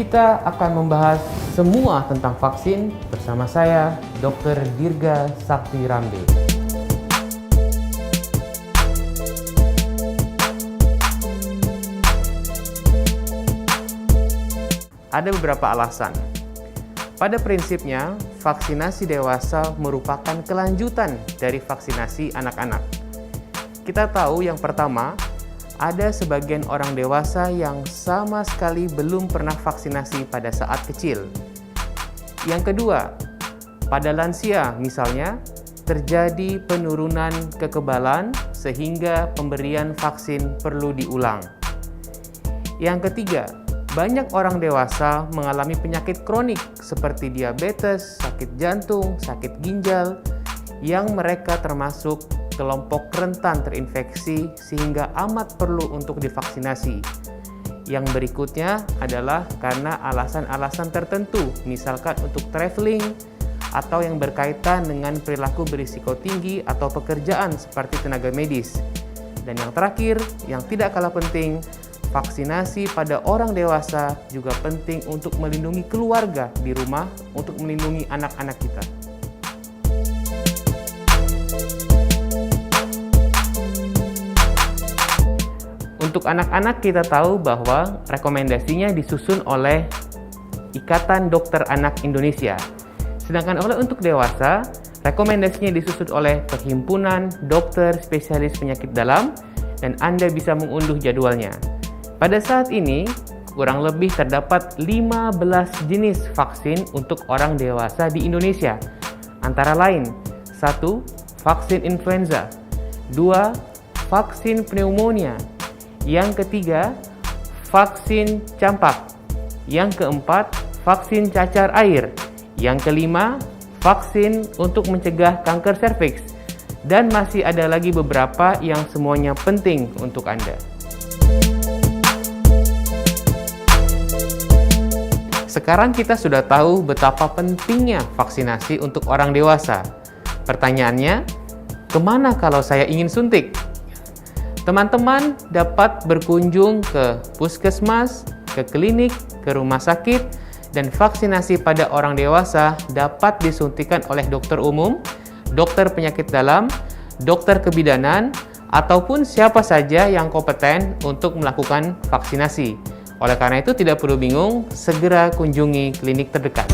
Kita akan membahas semua tentang vaksin bersama saya, Dr. Dirga Sakti Rambe. Ada beberapa alasan. Pada prinsipnya, vaksinasi dewasa merupakan kelanjutan dari vaksinasi anak-anak. Kita tahu yang pertama, ada sebagian orang dewasa yang sama sekali belum pernah vaksinasi pada saat kecil. Yang kedua, pada lansia misalnya, terjadi penurunan kekebalan sehingga pemberian vaksin perlu diulang. Yang ketiga, banyak orang dewasa mengalami penyakit kronik seperti diabetes, sakit jantung, sakit ginjal, yang mereka termasuk kelompok rentan terinfeksi sehingga amat perlu untuk divaksinasi. Yang berikutnya adalah karena alasan-alasan tertentu, misalkan untuk traveling atau yang berkaitan dengan perilaku berisiko tinggi atau pekerjaan seperti tenaga medis. Dan yang terakhir, yang tidak kalah penting, vaksinasi pada orang dewasa juga penting untuk melindungi keluarga di rumah, untuk melindungi anak-anak kita. Untuk anak-anak kita tahu bahwa rekomendasinya disusun oleh Ikatan Dokter Anak Indonesia. Sedangkan untuk dewasa, rekomendasinya disusun oleh Perhimpunan Dokter Spesialis Penyakit Dalam dan Anda bisa mengunduh jadwalnya. Pada saat ini, kurang lebih terdapat 15 jenis vaksin untuk orang dewasa di Indonesia. Antara lain, 1. Vaksin influenza, 2. Vaksin pneumonia, yang ketiga, vaksin campak, yang keempat, vaksin cacar air, yang kelima, vaksin untuk mencegah kanker serviks, dan masih ada lagi beberapa yang semuanya penting untuk Anda. Sekarang kita sudah tahu betapa pentingnya vaksinasi untuk orang dewasa. Pertanyaannya, kemana kalau saya ingin suntik? Teman-teman dapat berkunjung ke puskesmas, ke klinik, ke rumah sakit, dan vaksinasi pada orang dewasa dapat disuntikan oleh dokter umum, dokter penyakit dalam, dokter kebidanan, ataupun siapa saja yang kompeten untuk melakukan vaksinasi. Oleh karena itu tidak perlu bingung, segera kunjungi klinik terdekat.